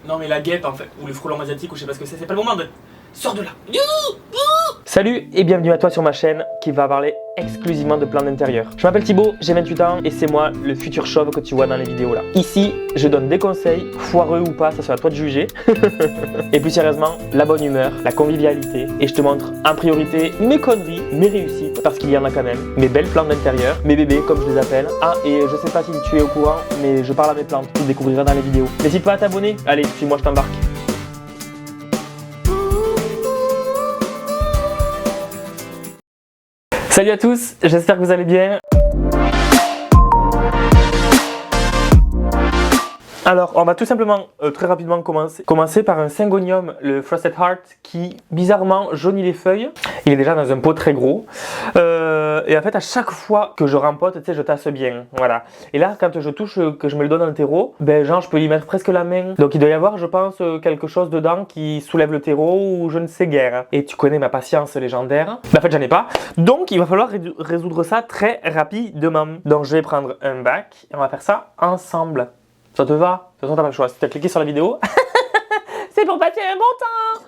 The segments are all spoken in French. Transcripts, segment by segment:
Non mais la guêpe en fait, ou le frelon asiatique ou je sais pas ce que c'est pas le moment de... Sors de là. Salut et bienvenue à toi sur ma chaîne qui va parler exclusivement de plans d'intérieur. Je m'appelle Thibaut, j'ai 28 ans et c'est moi le futur chauve que tu vois dans les vidéos là. Ici, je donne des conseils, foireux ou pas, ça sera à toi de juger. Et plus sérieusement, la bonne humeur, la convivialité et je te montre en priorité mes conneries, mes réussites, parce qu'il y en a quand même, mes belles plantes d'intérieur, mes bébés comme je les appelle. Ah et je sais pas si tu es au courant, mais je parle à mes plantes, tu le découvriras dans les vidéos. N'hésite pas à t'abonner, allez, suis-moi, je t'embarque. Salut à tous, j'espère que vous allez bien. Alors, on va tout simplement, très rapidement commencer par un syngonium, le Frosted Heart, qui bizarrement jaunit les feuilles. Il est déjà dans un pot très gros. Et en fait, à chaque fois que je rempote, tu sais, je tasse bien. Voilà. Et là, quand je touche, que je me le donne dans le terreau, ben genre, je peux y mettre presque la main. Donc, il doit y avoir, je pense, quelque chose dedans qui soulève le terreau ou je ne sais guère. Et tu connais ma patience légendaire. Mais en fait, j'en ai pas. Donc, il va falloir résoudre ça très rapidement. Donc, je vais prendre un bac et on va faire ça ensemble. Ça te va? De toute façon, t'as pas le choix. Si t'as cliqué sur la vidéo, c'est pour passer un bon temps.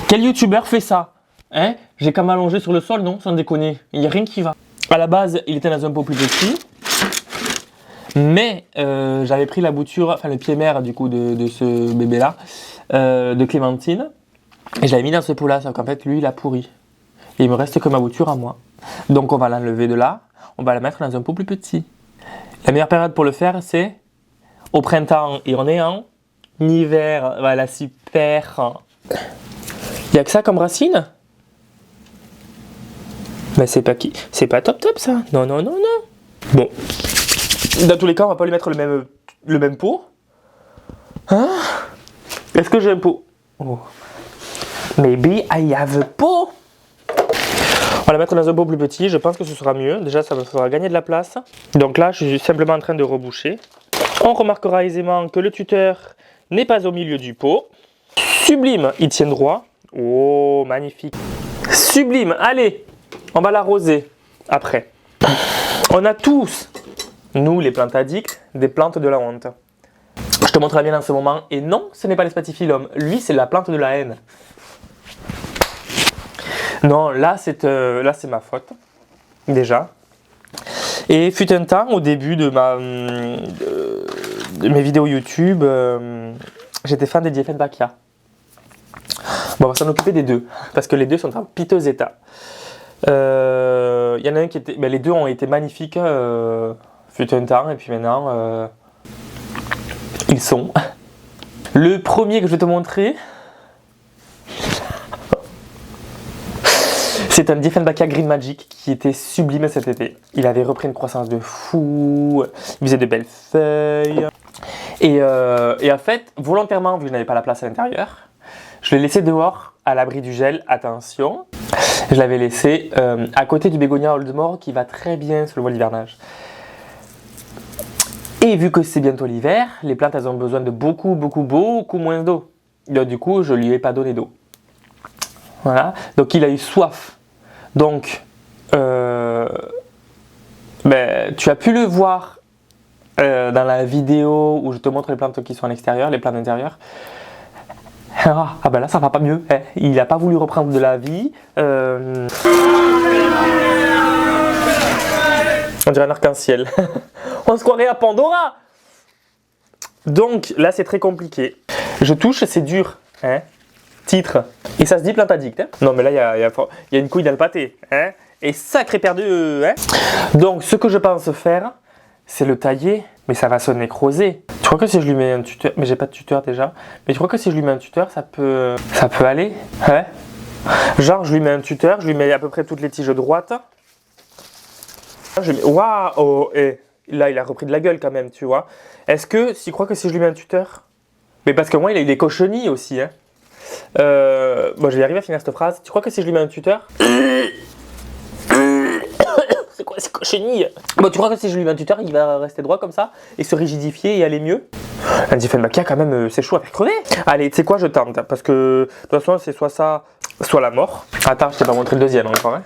Quel youtubeur fait ça? Hein? J'ai qu'à m'allonger sur le sol, non? Sans déconner. Il n'y a rien qui va. À la base, il était dans un pot plus petit. Mais j'avais pris la bouture, enfin le pied mère du coup de ce bébé-là, de Clémentine. Et je l'avais mis dans ce pot-là, sauf qu'en fait, lui, il a pourri. Et il me reste que ma bouture à moi. Donc on va l'enlever de là, on va la mettre dans un pot plus petit. La meilleure période pour le faire, c'est au printemps et on est en hiver. Voilà, super. Il n'y a que ça comme racine? Mais c'est pas top ça. Non. Bon, dans tous les cas, on va pas lui mettre le même pot. Hein? Est-ce que j'ai un pot? Oh. Maybe I have a pot. On va la mettre dans un pot plus petit, je pense que ce sera mieux. Déjà, ça me fera gagner de la place. Donc là, je suis simplement en train de reboucher. On remarquera aisément que le tuteur n'est pas au milieu du pot. Sublime, il tient droit. Oh, magnifique. Sublime, allez, on va l'arroser après. On a tous, nous les plantes addicts, des plantes de la honte. Je te montre la mienne en ce moment. Et non, ce n'est pas l'Espatifilum. Lui, c'est la plante de la haine. Non, là c'est ma faute, déjà. Et fut un temps, au début de mes vidéos YouTube, j'étais fan des Dieffenbachia. Bon, on va s'en occuper des deux, parce que les deux sont en piteux état. Il y en a un qui était... Ben, les deux ont été magnifiques, fut un temps, et puis maintenant, ils sont. Le premier que je vais te montrer... C'est un Dieffenbachia Green Magic qui était sublime cet été. Il avait repris une croissance de fou, il faisait de belles feuilles. Et en fait, volontairement, vu que je n'avais pas la place à l'intérieur, je l'ai laissé dehors, à l'abri du gel, attention. Je l'avais laissé à côté du bégonia Oldmore qui va très bien sous le voile d'hivernage. Et vu que c'est bientôt l'hiver, les plantes elles ont besoin de beaucoup moins d'eau. Du coup, je lui ai pas donné d'eau. Voilà, donc il a eu soif. Donc, ben, tu as pu le voir dans la vidéo où je te montre les plantes qui sont à l'extérieur, les plantes d'intérieur. Ah ben là, ça va pas mieux. Hein. Il n'a pas voulu reprendre de la vie. On dirait un arc-en-ciel. On se croirait à Pandora. Donc là, c'est très compliqué. Je touche, c'est dur. Hein. Titre. Et ça se dit plante addict. Hein. Non mais là, il y a une couille dans le pâté. Hein. Et sacré perdu. Hein. Donc ce que je pense faire, c'est le tailler. Mais ça va se nécroser. Tu crois que si je lui mets un tuteur... Mais j'ai pas de tuteur déjà. Mais tu crois que si je lui mets un tuteur, ça peut aller? Ouais. Genre, je lui mets un tuteur, je lui mets à peu près toutes les tiges droites. Waouh oh, et là, il a repris de la gueule quand même, tu vois. Est-ce que, tu crois que si je lui mets un tuteur... Mais parce que moi, il est cochenille aussi, hein. Bon, je vais arriver à finir cette phrase. Tu crois que si je lui mets un tuteur... C'est quoi ces cochenilles? Bon, tu crois que si je lui mets un tuteur, il va rester droit comme ça et se rigidifier et aller mieux? Un Dieffenbachia, quand même, c'est chaud à faire crever. Allez, tu sais quoi, je tente. Parce que, de toute façon, c'est soit ça, soit la mort. Attends, je t'ai pas montré le deuxième encore. Hein.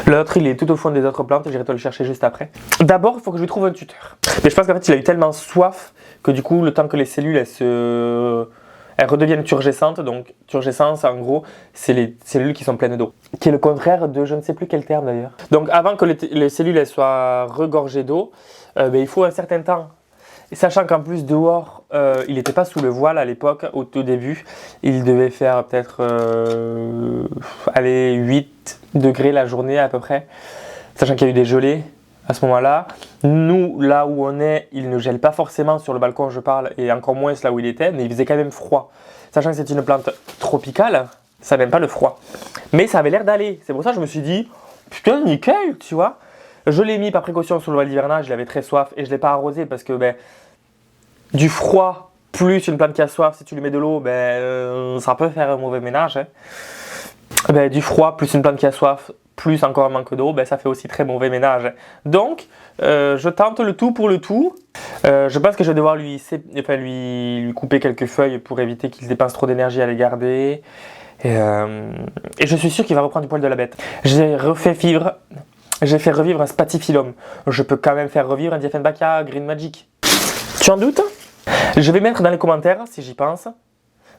L'autre, il est tout au fond des autres plantes, j'irai te le chercher juste après. D'abord, il faut que je lui trouve un tuteur. Mais je pense qu'en fait, il a eu tellement soif que du coup, le temps que les cellules, elles redeviennent turgescentes. Donc, turgescence, en gros, c'est les cellules qui sont pleines d'eau. Qui est le contraire de je ne sais plus quel terme d'ailleurs. Donc, avant que les cellules elles soient regorgées d'eau, il faut un certain temps. Et sachant qu'en plus, dehors, il n'était pas sous le voile à l'époque, au tout début. Il devait faire peut-être 8 degrés la journée à peu près. Sachant qu'il y a eu des gelées à ce moment-là. Nous, là où on est, il ne gèle pas forcément sur le balcon, je parle, et encore moins là où il était, mais il faisait quand même froid. Sachant que c'est une plante tropicale, ça n'aime pas le froid. Mais ça avait l'air d'aller. C'est pour ça que je me suis dit, putain, nickel, tu vois. Je l'ai mis par précaution sur le voile d'hivernage, il avait très soif et je ne l'ai pas arrosé parce que du froid plus une plante qui a soif, si tu lui mets de l'eau, ça peut faire un mauvais ménage. Hein. Du froid plus une plante qui a soif, plus encore un manque d'eau, ça fait aussi très mauvais ménage. Donc, je tente le tout pour le tout. Je pense que je vais devoir lui couper quelques feuilles pour éviter qu'il dépense trop d'énergie à les garder. Et je suis sûr qu'il va reprendre du poil de la bête. J'ai fait revivre un Spathiphyllum. Je peux quand même faire revivre un Dieffenbachia Green Magic. Tu en doutes? Je vais mettre dans les commentaires, si j'y pense.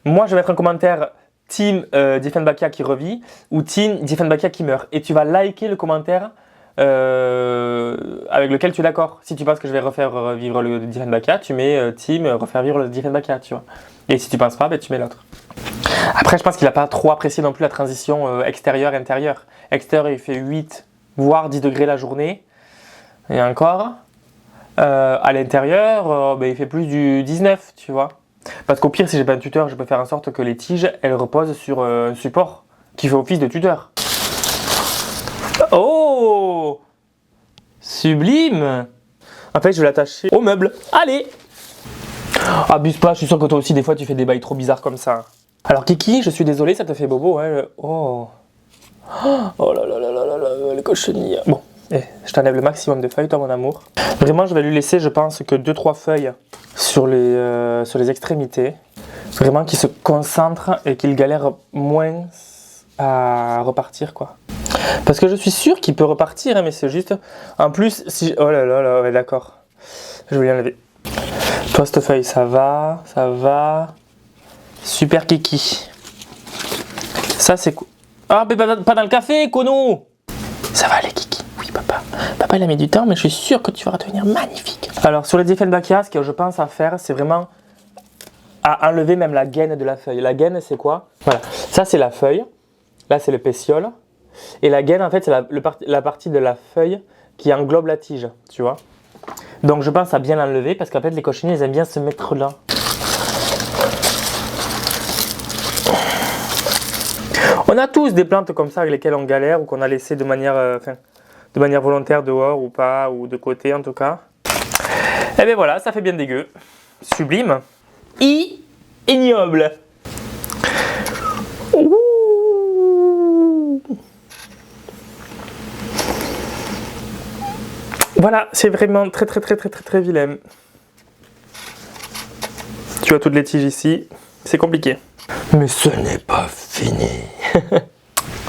Moi, je vais mettre un commentaire Team Dieffenbachia qui revit ou Team Dieffenbachia qui meurt. Et tu vas liker le commentaire avec lequel tu es d'accord. Si tu penses que je vais refaire revivre le Dieffenbachia, tu mets Team refaire vivre le Dieffenbachia, tu vois. Et si tu penses pas, tu mets l'autre. Après, je pense qu'il n'a pas trop apprécié non plus la transition extérieur-intérieur. Extérieur, il fait 8 voire 10 degrés la journée. Et encore. À l'intérieur, il fait plus du 19, tu vois. Parce qu'au pire, si j'ai pas un tuteur, je peux faire en sorte que les tiges, elles reposent sur un support qui fait office de tuteur. Oh! Sublime! En fait, je vais l'attacher au meuble. Allez! Abuse pas, je suis sûr que toi aussi, des fois, tu fais des bails trop bizarres comme ça. Alors, Kiki, je suis désolé, ça te fait bobo, hein? Oh là là là là là là, les cochenilles. Bon. Je t'enlève le maximum de feuilles, toi mon amour. Vraiment, je vais lui laisser, je pense, que 2-3 feuilles sur les extrémités. Vraiment qu'il se concentre et qu'il galère moins à repartir, quoi. Parce que je suis sûr qu'il peut repartir, hein, mais c'est juste... En plus, si... Oh là là là, ouais, d'accord. Je vais lui enlever. Toi, cette feuille, ça va, ça va. Super Kiki. Ça, c'est quoi? Ah, mais pas dans le café, Kono! Ça va aller, Kiki. Oui, papa. Papa, il a mis du temps, mais je suis sûr que tu vas devenir magnifique. Alors, sur les Dieffenbachia, ce que je pense à faire, c'est vraiment à enlever même la gaine de la feuille. La gaine, c'est quoi? Voilà. Ça, c'est la feuille. Là, c'est le pétiole. Et la gaine, en fait, c'est la partie de la feuille qui englobe la tige, tu vois. Donc, je pense à bien l'enlever parce qu'en fait, les cochenilles, elles aiment bien se mettre là. On a tous des plantes comme ça avec lesquelles on galère ou qu'on a laissé de manière volontaire dehors ou pas, ou de côté en tout cas. Et bien voilà, ça fait bien dégueu. Sublime. Ignoble. Ouh. Voilà, c'est vraiment très vilain. Tu as toutes les tiges ici, c'est compliqué. Mais ce n'est pas fini.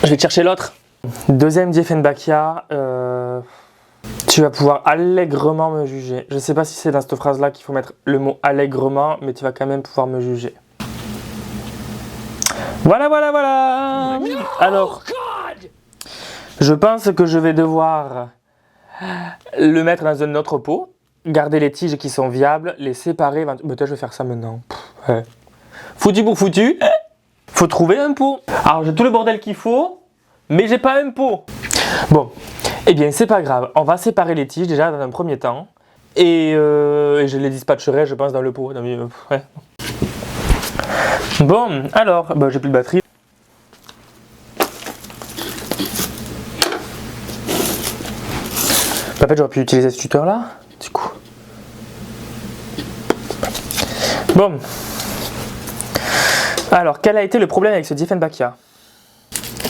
Je vais te chercher l'autre. Deuxième Dieffenbachia. Tu vas pouvoir allègrement me juger. Je ne sais pas si c'est dans cette phrase-là qu'il faut mettre le mot allègrement, mais tu vas quand même pouvoir me juger. Voilà. Alors, je pense que je vais devoir le mettre dans un autre pot, garder les tiges qui sont viables, les séparer. Peut-être je vais faire ça maintenant. Ouais. Foutu pour foutu. Faut trouver un pot. Alors j'ai tout le bordel qu'il faut, mais j'ai pas un pot. Bon, eh bien c'est pas grave. On va séparer les tiges déjà dans un premier temps. Et je les dispatcherai, je pense, dans le pot. Ouais. Bon, alors, j'ai plus de batterie. En fait, j'aurais pu utiliser ce tuteur là, du coup. Bon. Alors, quel a été le problème avec ce Dieffenbachia?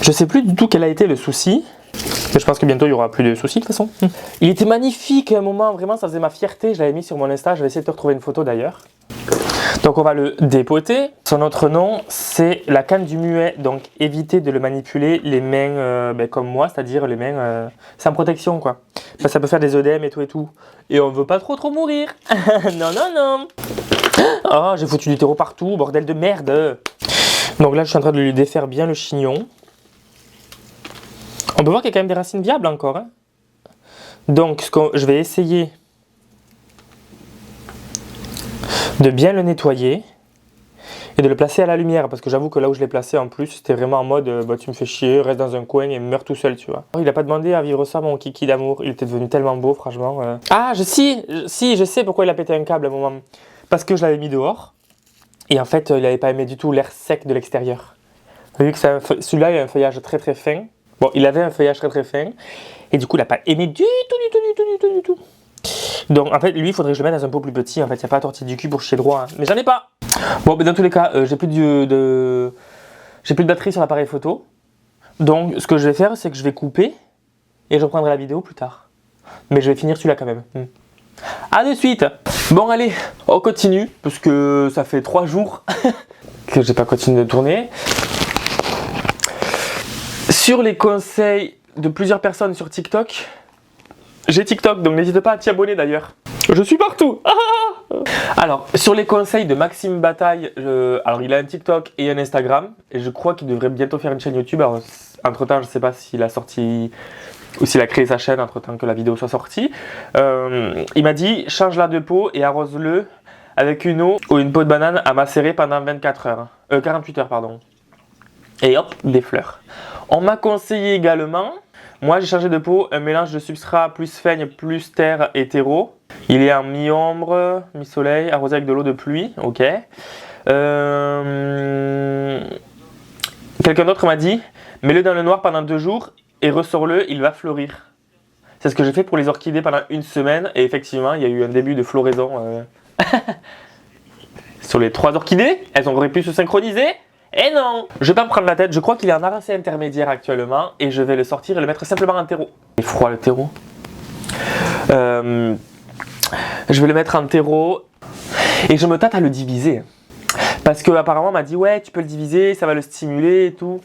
Je sais plus du tout quel a été le souci. Mais je pense que bientôt il n'y aura plus de soucis de toute façon. Il était magnifique à un moment, vraiment ça faisait ma fierté. Je l'avais mis sur mon Insta, je vais essayer de te retrouver une photo d'ailleurs. Donc on va le dépoter. Son autre nom, c'est la canne du muet. Donc évitez de le manipuler les mains comme moi, c'est-à-dire les mains sans protection quoi. Parce que ça peut faire des œdèmes et tout. Et on veut pas trop mourir. Non, non, non. Oh, j'ai foutu du terreau partout, bordel de merde. Donc là, je suis en train de lui défaire bien le chignon. On peut voir qu'il y a quand même des racines viables encore. Hein. Donc, je vais essayer de bien le nettoyer et de le placer à la lumière. Parce que j'avoue que là où je l'ai placé en plus, c'était vraiment en mode tu me fais chier, reste dans un coin et meurs tout seul, tu vois. Il n'a pas demandé à vivre ça, mon kiki d'amour. Il était devenu tellement beau, franchement. Ah, je sais pourquoi il a pété un câble à un moment. Parce que je l'avais mis dehors. Et en fait, il n'avait pas aimé du tout l'air sec de l'extérieur. Vu que celui-là, il a un feuillage très fin. Bon, il avait un feuillage très fin. Et du coup, il n'a pas aimé du tout. Donc, en fait, lui, il faudrait que je le mette dans un pot plus petit. En fait, il n'y a pas à tortiller du cul pour chier droit. Hein. Mais j'en ai pas. Bon, mais dans tous les cas, j'ai plus de batterie sur l'appareil photo. Donc, ce que je vais faire, c'est que je vais couper. Et je reprendrai la vidéo plus tard. Mais je vais finir celui-là quand même. A de suite. Bon allez, on continue, parce que ça fait 3 jours que j'ai pas continué de tourner. Sur les conseils de plusieurs personnes sur TikTok, j'ai TikTok, donc n'hésite pas à t'y abonner d'ailleurs. Je suis partout. Alors, sur les conseils de Maxime Bataille, alors il a un TikTok et un Instagram, et je crois qu'il devrait bientôt faire une chaîne YouTube. Alors, entre temps, je sais pas s'il a sorti... ou s'il a créé sa chaîne entre temps que la vidéo soit sortie. Il m'a dit change-la de peau et arrose-le avec une eau ou une peau de banane à macérer pendant 48 heures pardon. Et hop, des fleurs. On m'a conseillé également, moi j'ai changé de peau, un mélange de substrat plus feigne plus terre et terreau. Il est en mi-ombre, mi-soleil, arrosé avec de l'eau de pluie, ok. Quelqu'un d'autre m'a dit mets-le dans le noir pendant 2 jours et ressors-le, il va fleurir. C'est ce que j'ai fait pour les orchidées pendant 1 semaine et effectivement, il y a eu un début de floraison sur les 3 orchidées. Elles auraient pu se synchroniser. Et non! Je vais pas me prendre la tête, je crois qu'il est en avancée intermédiaire actuellement et je vais le sortir et le mettre simplement en terreau. Il est froid le terreau. Je vais le mettre en terreau et je me tâte à le diviser. Parce qu'apparemment on m'a dit ouais tu peux le diviser, ça va le stimuler et tout.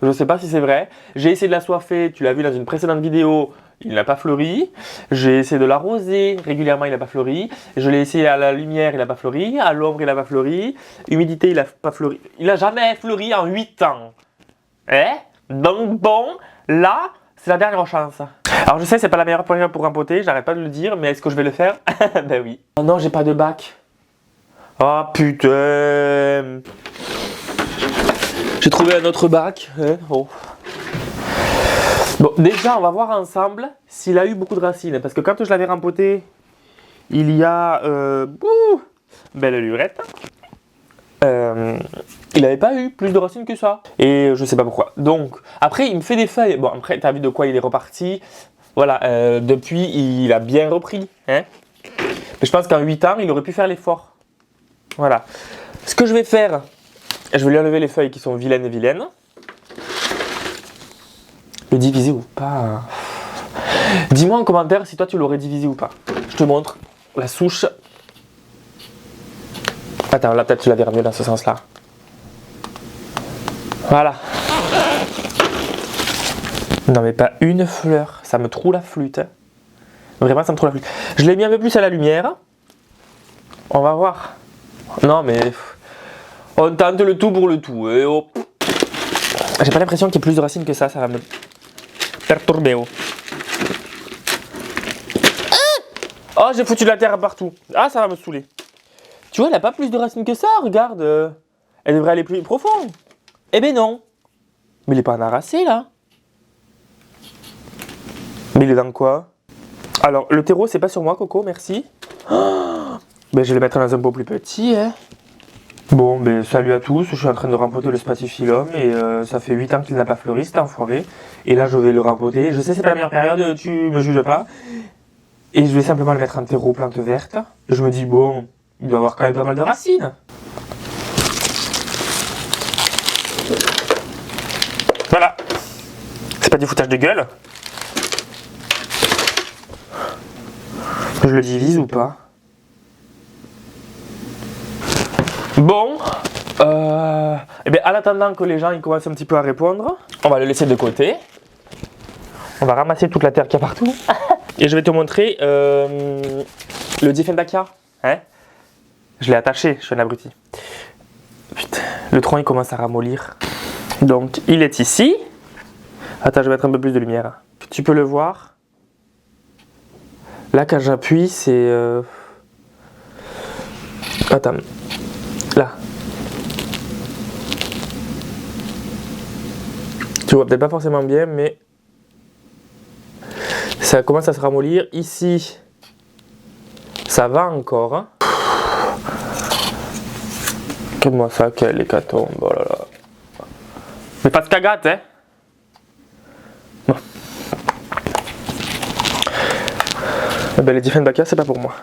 Je ne sais pas si c'est vrai. J'ai essayé de l'assoiffer, tu l'as vu dans une précédente vidéo, il n'a pas fleuri. J'ai essayé de l'arroser régulièrement, il n'a pas fleuri. Je l'ai essayé à la lumière, il n'a pas fleuri. À l'ombre, il n'a pas fleuri. Humidité, il n'a pas fleuri. Il n'a jamais fleuri en 8 ans. Donc bon, là, c'est la dernière chance. Alors je sais, c'est pas la meilleure période pour rempoter, j'arrête pas de le dire, mais est-ce que je vais le faire? Ben oui. Oh non, j'ai pas de bac. Oh putain. J'ai trouvé un autre bac. Oh. Bon, déjà, on va voir ensemble s'il a eu beaucoup de racines. Parce que quand je l'avais rempoté, il y a... belle lurette. Il n'avait pas eu plus de racines que ça. Et je sais pas pourquoi. Donc, après, il me fait des feuilles. Bon, après, tu as vu de quoi il est reparti. Voilà, depuis, il a bien repris. Hein. Mais je pense qu'en 8 ans, il aurait pu faire l'effort. Voilà. Ce que je vais faire... Je vais lui enlever les feuilles qui sont vilaines et vilaines. Le diviser ou pas? Dis-moi en commentaire si toi tu l'aurais divisé ou pas. Je te montre la souche. Attends, là peut-être tu l'avais ramené dans ce sens-là. Voilà. Non mais pas une fleur. Ça me troue la flûte. Hein. Vraiment ça me troue la flûte. Je l'ai mis un peu plus à la lumière. On va voir. Non mais... On tente le tout pour le tout. Et oh. J'ai pas l'impression qu'il y ait plus de racines que ça va me perturber. Oh, oh j'ai foutu de la terre partout. Ah, ça va me saouler. Tu vois, elle a pas plus de racines que ça, regarde. Elle devrait aller plus profond. Eh ben non. Mais il est pas enracé là. Mais il est dans quoi? Alors, le terreau, c'est pas sur moi, Coco, merci. Oh, ben, je vais le mettre dans un pot plus petit, hein. Bon, ben salut à tous, je suis en train de rempoter le spathiphyllum et ça fait 8 ans qu'il n'a pas fleuri, cet enfoiré. Et là, je vais le rempoter. Je sais, c'est pas la meilleure période, tu me juges pas. Et je vais simplement le mettre en terreau plante verte. Et je me dis, bon, il doit avoir quand même pas mal de racines. Voilà. C'est pas du foutage de gueule. Je le divise ou pas? Bon, et bien en attendant que les gens ils commencent un petit peu à répondre, on va le laisser de côté. On va ramasser toute la terre qu'il y a partout. Et je vais te montrer le Diefenbachia. Hein, je l'ai attaché, je suis un abruti. Putain, le tronc il commence à ramollir. Donc il est ici. Attends, je vais mettre un peu plus de lumière. Tu peux le voir. Là quand j'appuie c'est... Attends. Là. Tu vois peut-être pas forcément bien, mais ça commence à se ramollir. Ici, ça va encore. Hein. Regarde-moi ça, quelle hécatombe. Oh là là. Mais pas de cagate, hein. Bon. Eh ben, les Diefenbachia, c'est pas pour moi.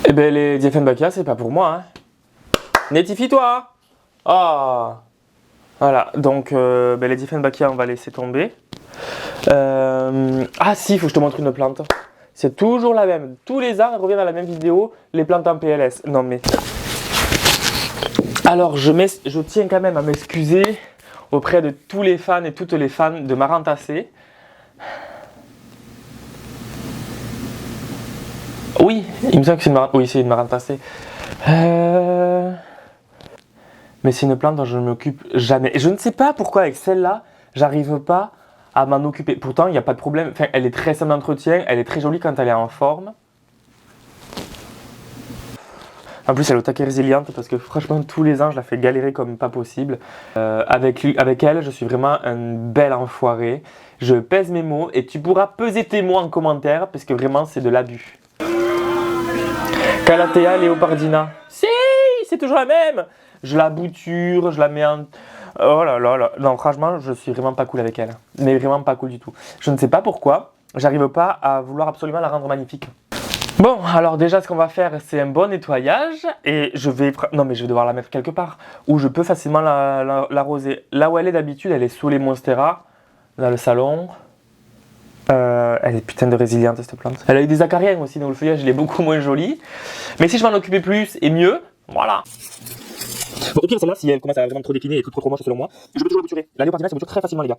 Eh ben, les Diefenbachia, c'est pas pour moi. Hein. Netifie-toi. Ah. Voilà, donc les Diefenbachia, on va laisser tomber. Ah si, il faut que je te montre une plante. C'est toujours la même. Tous les ans, elle revient dans la même vidéo, les plantes en PLS. Non mais... Alors, je tiens quand même à m'excuser auprès de tous les fans et toutes les fans de Marantacée. Oui, il me semble que c'est une Marantacée. Oui, c'est une Marantacée. Mais c'est une plante dont je ne m'occupe jamais. Et je ne sais pas pourquoi avec celle-là, j'arrive pas à m'en occuper. Pourtant, il n'y a pas de problème. Enfin, elle est très simple d'entretien, elle est très jolie quand elle est en forme. En plus, elle est au taquet résiliente parce que franchement, tous les ans, je la fais galérer comme pas possible. Avec elle, je suis vraiment un bel enfoiré. Je pèse mes mots et tu pourras peser tes mots en commentaire parce que vraiment, c'est de l'abus. Calathea leopardina. Si, c'est toujours la même. Je la bouture, je la mets en... Oh là là là. Non, franchement, je suis vraiment pas cool avec elle. Mais vraiment pas cool du tout. Je ne sais pas pourquoi, j'arrive pas à vouloir absolument la rendre magnifique. Bon, alors déjà, ce qu'on va faire, c'est un bon nettoyage. Et je vais... Non, mais je vais devoir la mettre quelque part où je peux facilement l'arroser. Là où elle est d'habitude, elle est sous les monstera, dans le salon. Elle est putain de résiliente, cette plante. Elle a eu des acariens aussi, donc le feuillage, il est beaucoup moins joli. Mais si je m'en occupais plus et mieux, voilà. Bon, au pire, celle-là, si elle commence à vraiment trop décliner et être trop moche selon moi, je peux toujours la bouturer. La léopardina, ça bouture très facilement, les gars.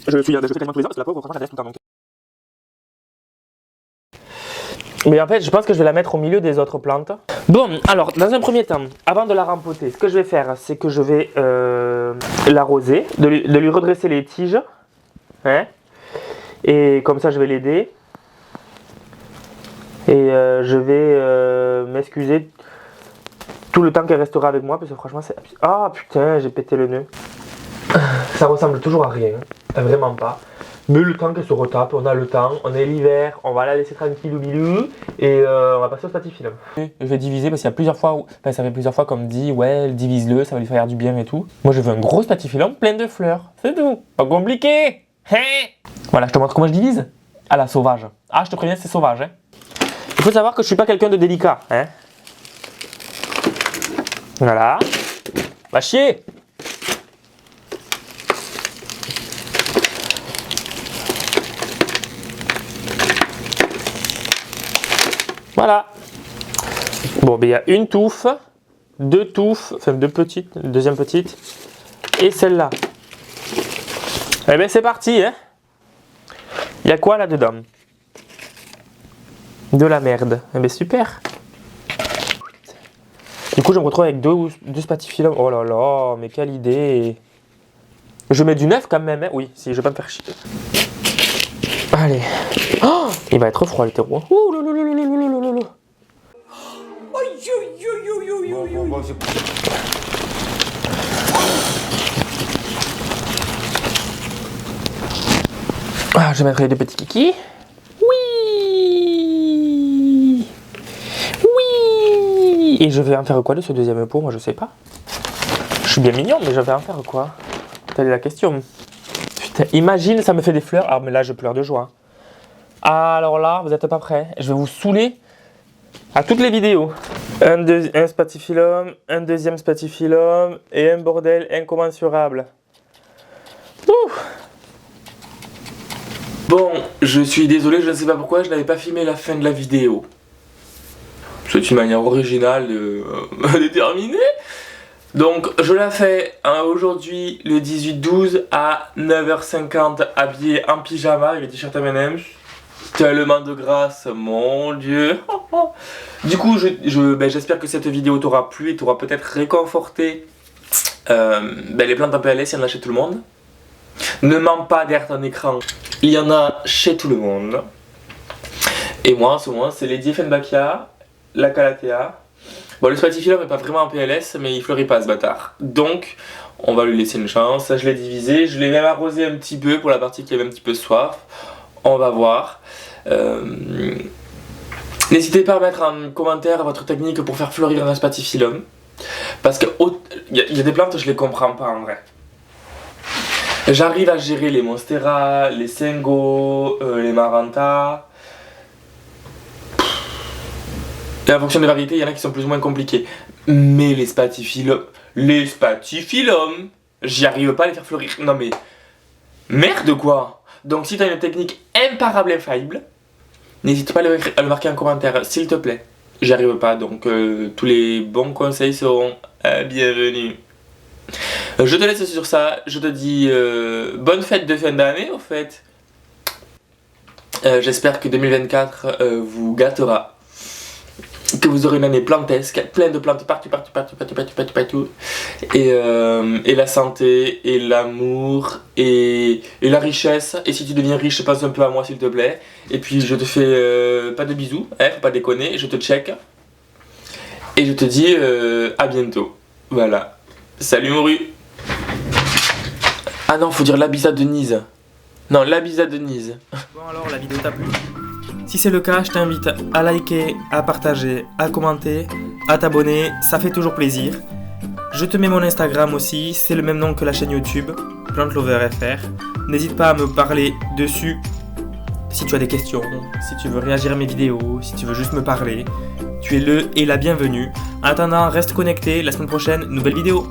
Je fais quasiment tous les ans parce que la pauvre, franchement, je la laisse tout le temps. Donc. Mais en fait, je pense que je vais la mettre au milieu des autres plantes. Bon, alors, dans un premier temps, avant de la rempoter, ce que je vais faire, c'est que je vais l'arroser, de lui redresser les tiges. Hein, et comme ça, je vais l'aider. Et je vais m'excuser tout le temps qu'elle restera avec moi parce que franchement c'est... Ah putain, j'ai pété le nœud. Ça ressemble toujours à rien, vraiment pas. Mais le temps qu'elle se retape, on a le temps, on est l'hiver, on va la laisser tranquille ou bilou et on va passer au spatifilum. Je vais diviser parce qu'il y a plusieurs fois, enfin ça fait plusieurs fois qu'on me dit ouais divise-le, ça va lui faire du bien et tout. Moi je veux un gros spatifilum plein de fleurs, c'est tout, pas compliqué. Voilà, je te montre comment je divise. À la sauvage. Ah je te préviens c'est sauvage. Hein. Il faut savoir que je suis pas quelqu'un de délicat. Hein. Voilà. Va chier. Voilà. Bon, ben il y a une touffe, deux touffes, enfin deux petites, une deuxième petite, et celle-là. Eh ben c'est parti, hein. Il y a quoi là-dedans? De la merde. Eh ben super. Du coup, je me retrouve avec deux spatifilums. Oh là là, mais quelle idée. Je mets du neuf quand même, hein. Oui, si je vais pas me faire chier. Allez. Oh, il va être froid le terreau. Ouh là là là là là là là là. Ah, je mettrai les deux petits kikis. Oui. Oui. Et je vais en faire quoi de ce deuxième pot? Moi, je sais pas. Je suis bien mignon, mais je vais en faire quoi? Telle est la question. Putain, imagine, ça me fait des fleurs. Ah, mais là, je pleure de joie. Alors là, vous n'êtes pas prêts. Je vais vous saouler à toutes les vidéos. Un spatifilum, un deuxième spatifilum et un bordel incommensurable. Ouh. Bon, je suis désolé, je ne sais pas pourquoi je n'avais pas filmé la fin de la vidéo. C'est une manière originale de terminer. Donc je la fais aujourd'hui le 18-12 à 9h50 habillé en pyjama avec le t-shirt M&M's. Tellement de grâce, mon Dieu. Du coup j'espère que cette vidéo t'aura plu et t'aura peut-être réconforté les plantes en PLS, il y en a chez tout le monde. Ne mens pas derrière ton écran, il y en a chez tout le monde. Et moi en ce moment c'est les Dieffenbachia, la Calathea. Bon, le Spathiphyllum n'est pas vraiment en PLS, mais il fleurit pas ce bâtard. Donc, on va lui laisser une chance. Ça, je l'ai divisé. Je l'ai même arrosé un petit peu pour la partie qui avait un petit peu soif. On va voir. N'hésitez pas à mettre en commentaire votre technique pour faire fleurir un Spathiphyllum. Parce que il y a des plantes, je les comprends pas en vrai. J'arrive à gérer les Monstera, les Sengo, les Maranta. Et en fonction des variétés, il y en a qui sont plus ou moins compliquées. Mais les Spathiphyllum, j'y arrive pas à les faire fleurir. Non mais, merde quoi. Donc si tu as une technique imparable, infaillible, n'hésite pas à le marquer en commentaire, s'il te plaît. J'y arrive pas, donc tous les bons conseils seront bienvenus. Je te laisse sur ça, je te dis bonne fête de fin d'année au fait. J'espère que 2024 vous gâtera. Que vous aurez une année plantesque, plein de plantes partout. Et la santé, et l'amour, et la richesse. Et si tu deviens riche, pense un peu à moi s'il te plaît. Et puis je te fais pas de bisous, hein, faut pas déconner, je te check. Et je te dis à bientôt. Voilà. Salut Moru. Ah non, faut dire la bise à Denise. Non, la bise à Denise. Bon alors, la vidéo t'a plu? Si c'est le cas, je t'invite à liker, à partager, à commenter, à t'abonner, ça fait toujours plaisir. Je te mets mon Instagram aussi, c'est le même nom que la chaîne YouTube, PlanteLoverFR. N'hésite pas à me parler dessus si tu as des questions, si tu veux réagir à mes vidéos, si tu veux juste me parler. Tu es le et la bienvenue. En attendant, reste connecté, la semaine prochaine, nouvelle vidéo.